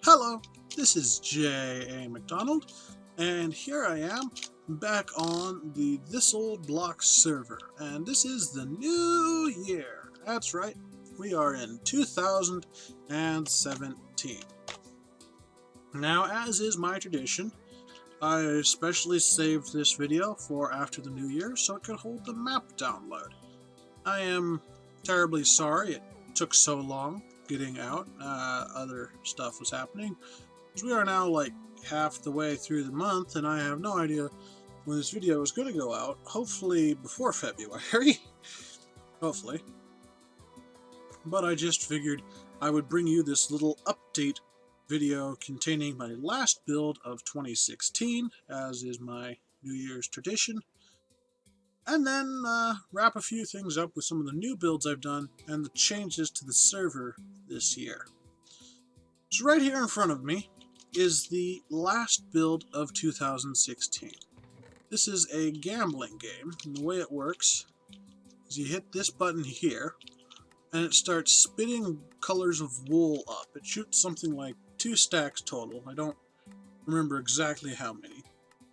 Hello, this is J.A. McDonald, and here I am back on the This Old Block server, and this is the new year. That's right, we are in 2017. Now, as is my tradition, I especially saved this video for after the new year so it could hold the map download. I am terribly sorry it took so long getting out. Other stuff was happening. We are now like half the way through the month, and I have no idea when this video is going to go out. Hopefully before February. Hopefully. But I just figured I would bring you this little update video containing my last build of 2016, as is my New Year's tradition. And then wrap a few things up with some of the new builds I've done and the changes to the server this year. So right here in front of me is the last build of 2016. This is a gambling game, and the way it works is you hit this button here, and it starts spitting colors of wool up. It shoots something like 2 stacks total. I don't remember exactly how many.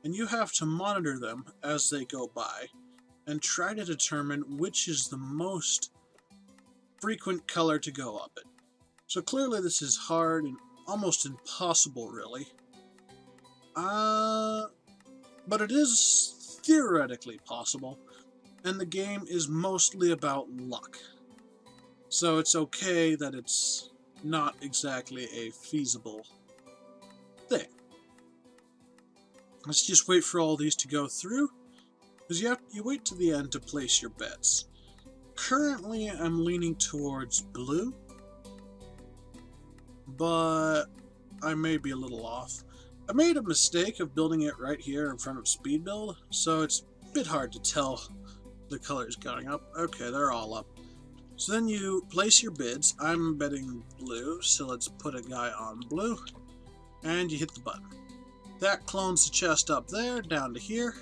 And you have to monitor them as they go by and try to determine which is the most frequent color to go up it. So clearly this is hard and almost impossible, really. But it is theoretically possible, and the game is mostly about luck. So it's okay that it's not exactly a feasible thing. Let's just wait for all these to go through, because you wait to the end to place your bets. Currently, I'm leaning towards blue, but I may be a little off. I made a mistake of building it right here in front of speed build, so it's a bit hard to tell the colors going up. Okay, they're all up. So then you place your bids. I'm betting blue, so let's put a guy on blue, and you hit the button. That clones the chest up there, down to here,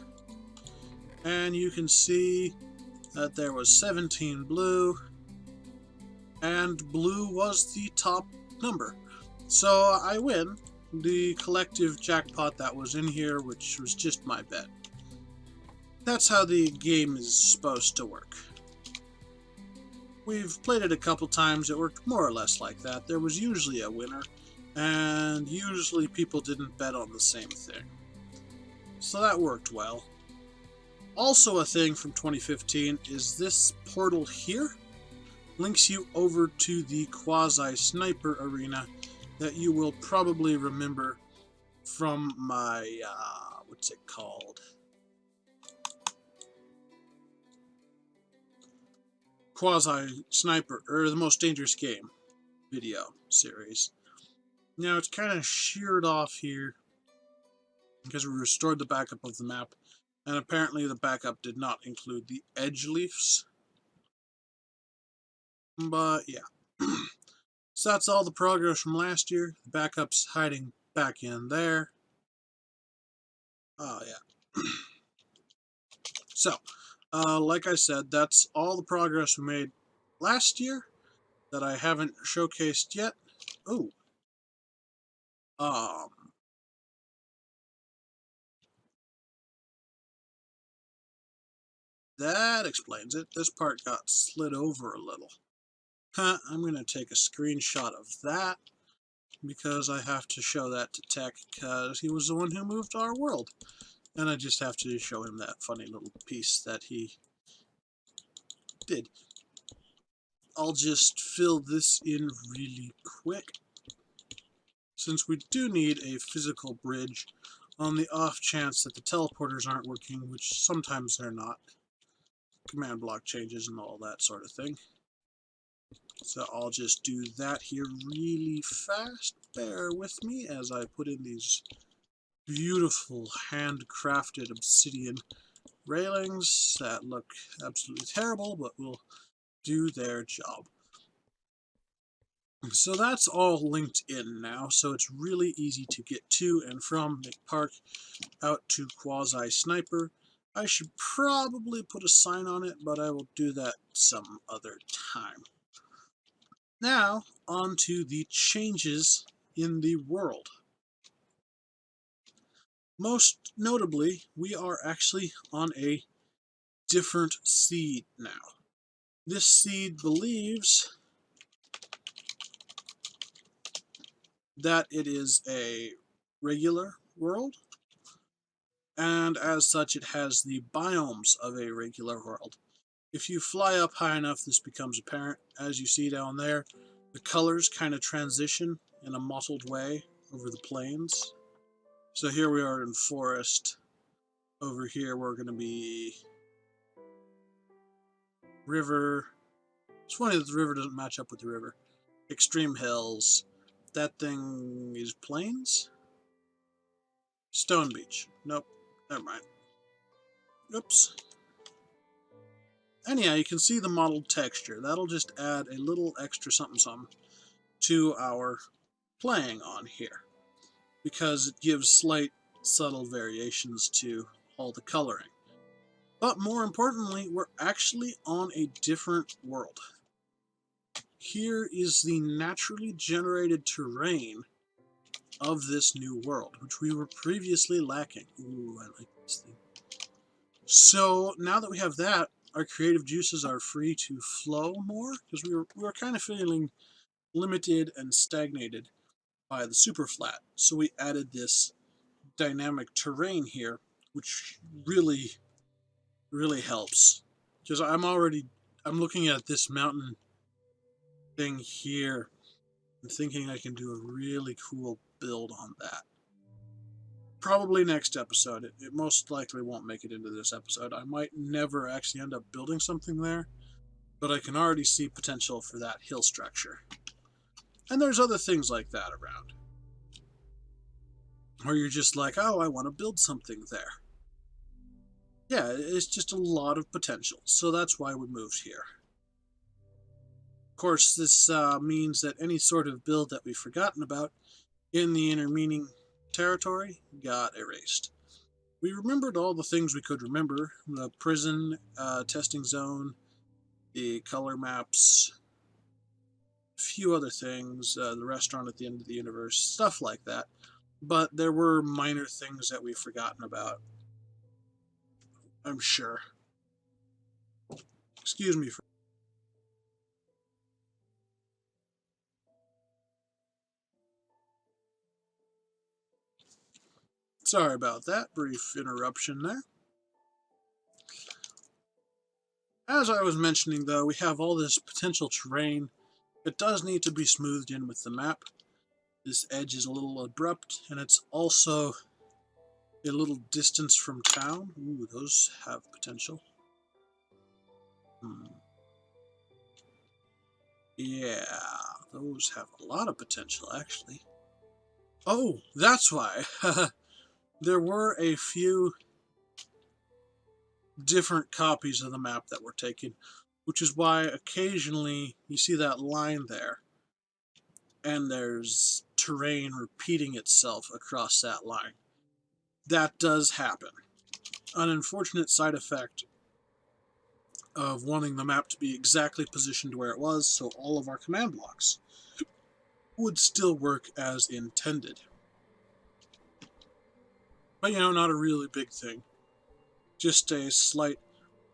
and you can see that there was 17 blue, and blue was the top number. So I win the collective jackpot that was in here, which was just my bet. That's how the game is supposed to work. We've played it a couple times. It worked more or less like that. There was usually a winner, and usually people didn't bet on the same thing. So that worked well. Also a thing from 2015 is this portal here links you over to the quasi-sniper arena that you will probably remember from my, what's it called? Quasi-sniper, or the most dangerous game video series. Now it's kind of sheared off here because we restored the backup of the map, and apparently the backup did not include the edge leafs. But yeah. So that's all the progress from last year. The backup's hiding back in there. Oh yeah. So, like I said, that's all the progress we made last year that I haven't showcased yet. Ooh. That explains it. This part got slid over a little. I'm going to take a screenshot of that because I have to show that to Tech because he was the one who moved our world. And I just have to show him that funny little piece that he did. I'll just fill this in really quick, since we do need a physical bridge on the off chance that the teleporters aren't working, which sometimes they're not. Command block changes and all that sort of thing. So I'll just do that here really fast. Bear with me as I put in these beautiful handcrafted obsidian railings that look absolutely terrible, but will do their job. So that's all linked in now, so it's really easy to get to and from McPark out to Quasi Sniper. I should probably put a sign on it, but I will do that some other time. Now, on to the changes in the world. Most notably, we are actually on a different seed now. This seed believes that it is a regular world, and as such it has the biomes of a regular world. If you fly up high enough, this becomes apparent. As you see down there, the colors kind of transition in a mottled way over the plains. So here we are in forest. Over here we're going to be river. It's funny that the river doesn't match up with the river. Extreme hills. That thing is plains? Stone Beach. Nope. Never mind. Oops. Anyhow, you can see the mottled texture. That'll just add a little extra something something to our playing on here, because it gives slight, subtle variations to all the coloring. But more importantly, we're actually on a different world. Here is the naturally generated terrain of this new world, which we were previously lacking. Ooh, I like this thing. So now that we have that, our creative juices are free to flow more, because we were kind of feeling limited and stagnated by the super flat. So we added this dynamic terrain here, which really helps. Because I'm looking at this mountain thing here and thinking I can do a really cool build on that. Probably next episode. It most likely won't make it into this episode. I might never actually end up building something there, but I can already see potential for that hill structure. And there's other things like that around, where you're just like, oh, I want to build something there. Yeah, it's just a lot of potential, so that's why we moved here. Of course, this means that any sort of build that we've forgotten about in the intervening territory got erased. We remembered all the things we could remember: the prison, testing zone, the color maps, a few other things, the restaurant at the end of the universe, stuff like that. But there were minor things that we've forgotten about, I'm sure. Excuse me for... Sorry about that brief interruption there. As I was mentioning, though, we have all this potential terrain. It does need to be smoothed in with the map. This edge is a little abrupt, and it's also a little distance from town. Ooh, those have potential. Yeah, those have a lot of potential, actually. Oh, that's why. There were a few different copies of the map that were taken, which is why occasionally you see that line there, and there's terrain repeating itself across that line. That does happen. An unfortunate side effect of wanting the map to be exactly positioned where it was, so all of our command blocks would still work as intended. But, you know, not a really big thing. Just a slight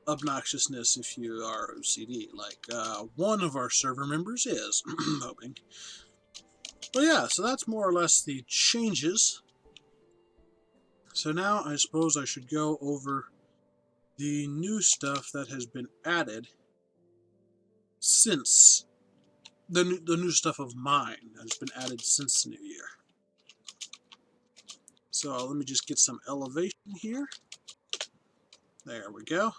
obnoxiousness if you are OCD, like one of our server members is. Mobinng. But yeah, so that's more or less the changes. So now I suppose I should go over the new stuff that has been added since the new stuff of mine that has been added since the new year. So let me just get some elevation here. There we go.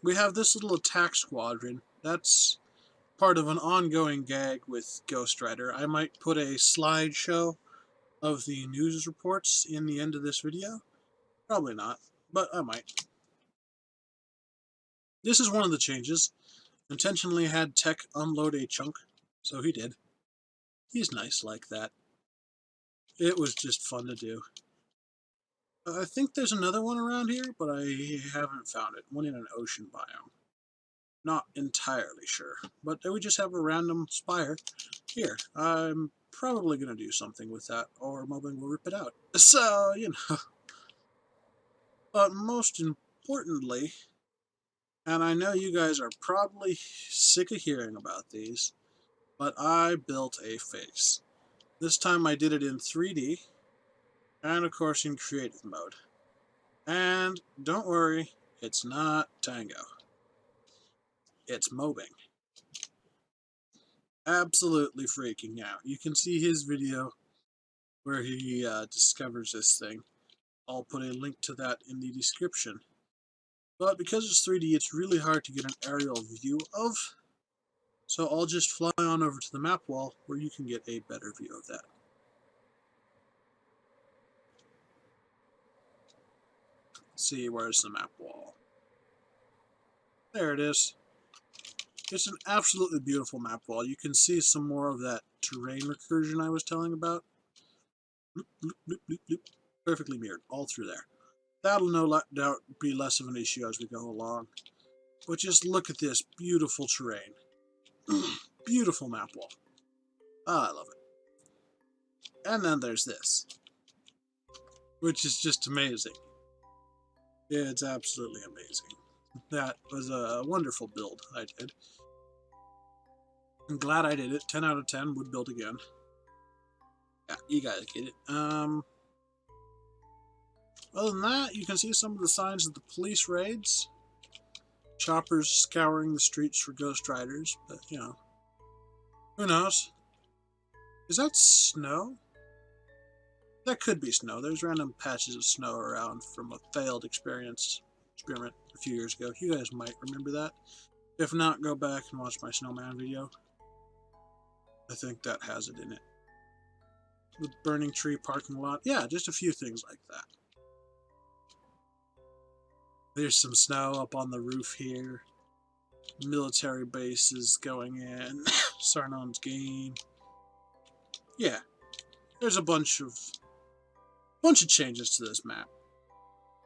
We have this little attack squadron. That's part of an ongoing gag with Ghost Rider. I might put a slideshow of the news reports in the end of this video. Probably not, but I might. This is one of the changes. Intentionally had Tech unload a chunk, so he did. He's nice like that. It was just fun to do. I think there's another one around here, but I haven't found it. One in an ocean biome. Not entirely sure, but we just have a random spire here. I'm probably going to do something with that, or Mobinng will rip it out. So, you know. But most importantly, and I know you guys are probably sick of hearing about these, but I built a face. This time I did it in 3D, and of course in creative mode. And don't worry, it's not Tango. It's Mobinng. Absolutely freaking out. You can see his video where he discovers this thing. I'll put a link to that in the description. But because it's 3D, it's really hard to get an aerial view of. So I'll just fly on over to the map wall where you can get a better view of that. Let's see, where's the map wall? There it is. It's an absolutely beautiful map wall. You can see some more of that terrain recursion I was telling about. Bloop, bloop, bloop, bloop, bloop. Perfectly mirrored all through there. That'll no doubt be less of an issue as we go along. But just look at this beautiful terrain. Beautiful map wall. Ah, I love it. And then there's this, which is just amazing. Yeah, it's absolutely amazing. That was a wonderful build I did. I'm glad I did it. 10 out of 10. Would build again. Yeah, you guys get it. Other than that, you can see some of the signs of the police raids. Choppers scouring the streets for ghost riders, but, you know. Who knows? Is that snow? That could be snow. There's random patches of snow around from a failed experiment a few years ago. You guys might remember that. If not, go back and watch my snowman video. I think that has it in it. The burning tree parking lot. Yeah, just a few things like that. There's some snow up on the roof here. Military bases going in. Sarnon's game. Yeah. There's a bunch of changes to this map.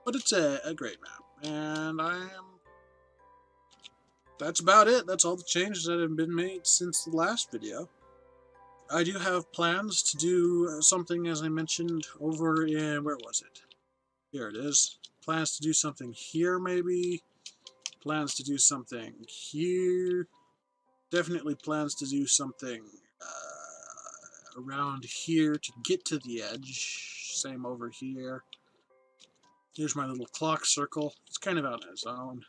But it's a great map. And that's about it. That's all the changes that have been made since the last video. I do have plans to do something, as I mentioned, over in, where was it? Here it is. Plans to do something here, maybe. Plans to do something here. Definitely plans to do something around here to get to the edge. Same over here. Here's my little clock circle. It's kind of out on its own.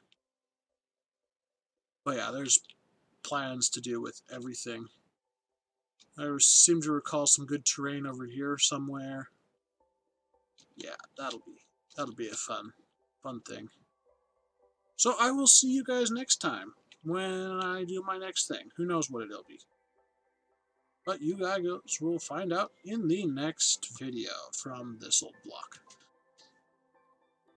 But yeah, there's plans to do with everything. I seem to recall some good terrain over here somewhere. Yeah, that'll be a fun thing. So I will see you guys next time when I do my next thing. Who knows what it'll be. But you guys will find out in the next video from this old block.